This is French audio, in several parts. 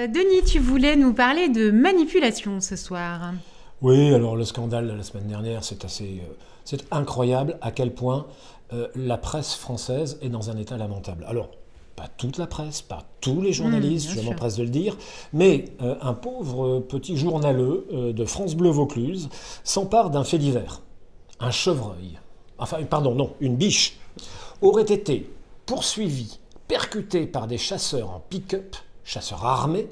Denis, tu voulais nous parler de manipulation ce soir. Oui, alors le scandale de la semaine dernière, c'est incroyable à quel point la presse française est dans un état lamentable. Alors, pas toute la presse, pas tous les journalistes, je m'empresse de le dire, mais un pauvre petit journaleux de France Bleu Vaucluse s'empare d'un fait divers. Un chevreuil, une biche, aurait été poursuivi, percuté par des chasseurs en pick-up, chasseurs armés,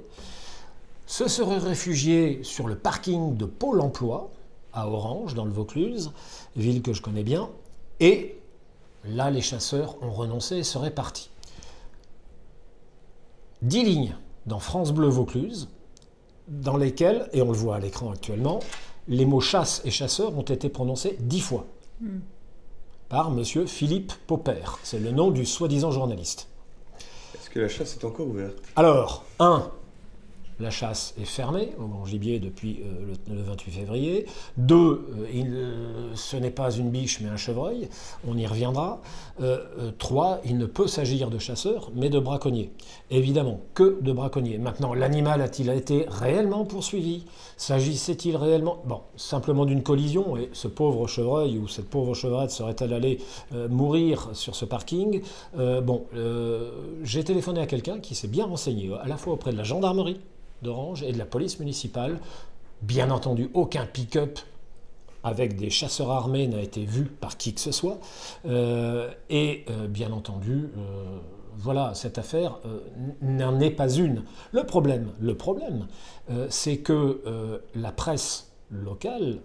se serait réfugié sur le parking de Pôle emploi, à Orange, dans le Vaucluse, ville que je connais bien, et là, les chasseurs ont renoncé et seraient partis. 10 lignes dans France Bleu Vaucluse, dans lesquelles, et on le voit à l'écran actuellement, les mots chasse et chasseur ont été prononcés 10 fois par monsieur Philippe Popper. C'est le nom du soi-disant journaliste. Est-ce que la chasse est encore ouverte? Alors, la chasse est fermée au grand gibier depuis le 28 février. 2, ce n'est pas une biche mais un chevreuil, on y reviendra. 3, il ne peut s'agir de chasseurs mais de braconniers. Évidemment, que de braconniers. Maintenant, l'animal a-t-il été réellement poursuivi? S'agissait-il réellement, simplement d'une collision, et ce pauvre chevreuil ou cette pauvre chevrette serait-elle allée mourir sur ce parking? J'ai téléphoné à quelqu'un qui s'est bien renseigné, à la fois auprès de la gendarmerie d'Orange et de la police municipale. Bien entendu, aucun pick-up avec des chasseurs armés n'a été vu par qui que ce soit. Bien entendu, voilà, cette affaire n'en est pas une. Le problème, c'est que la presse locale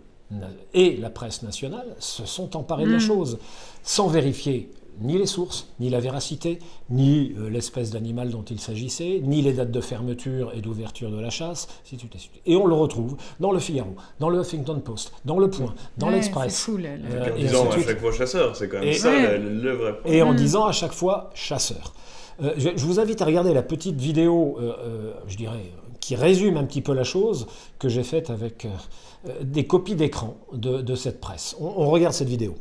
et la presse nationale se sont emparées de la chose, sans vérifier ni les sources, ni la véracité, ni l'espèce d'animal dont il s'agissait, ni les dates de fermeture et d'ouverture de la chasse, ainsi de suite. Et on le retrouve dans le Figaro, dans le Huffington Post, dans le Point, dans l'Express. C'est fou, là. En disant à chaque fois chasseur, c'est quand même le vrai point. Et en disant à chaque fois chasseur. Je vous invite à regarder la petite vidéo, je dirais, qui résume un petit peu la chose, que j'ai faite avec des copies d'écran de cette presse. On regarde cette vidéo.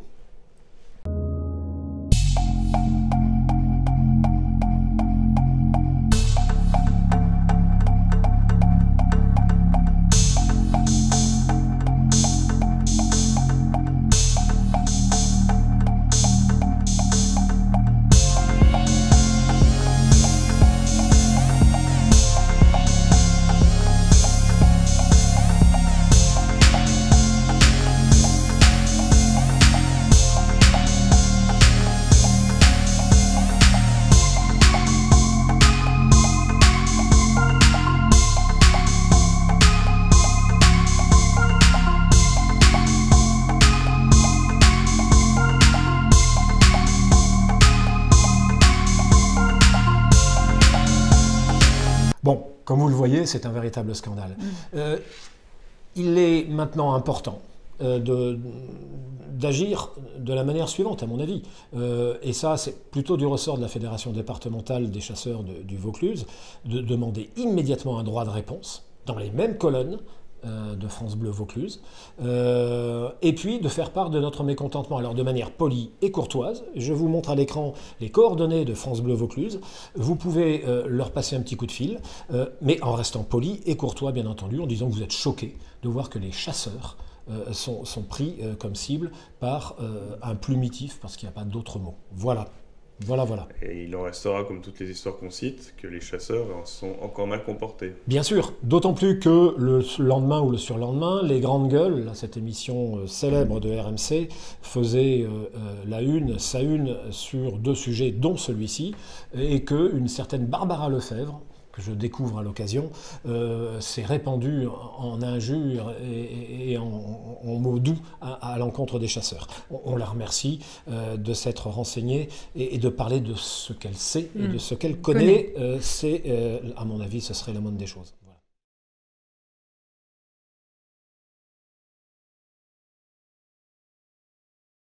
Bon, comme vous le voyez, c'est un véritable scandale. Il est maintenant important d'agir de la manière suivante, à mon avis. Et ça, c'est plutôt du ressort de la Fédération départementale des chasseurs du Vaucluse, de demander immédiatement un droit de réponse dans les mêmes colonnes de France Bleu Vaucluse, et puis de faire part de notre mécontentement, alors de manière polie et courtoise. Je vous montre à l'écran les coordonnées de France Bleu Vaucluse. Vous pouvez leur passer un petit coup de fil, mais en restant poli et courtois, bien entendu, en disant que vous êtes choqués de voir que les chasseurs sont pris comme cible par un plumitif, parce qu'il n'y a pas d'autre mot. Voilà. Et il en restera, comme toutes les histoires qu'on cite, que les chasseurs sont encore mal comportés. Bien sûr, d'autant plus que le lendemain ou le surlendemain, les Grandes Gueules, là, cette émission célèbre de RMC, faisait sa une sur 2 sujets, dont celui-ci, et qu'une certaine Barbara Lefebvre, que je découvre à l'occasion, s'est répandue en injures et en mots doux à l'encontre des chasseurs. On la remercie de s'être renseignée et de parler de ce qu'elle sait et de ce qu'elle connaît. À mon avis, ce serait la moindre des choses.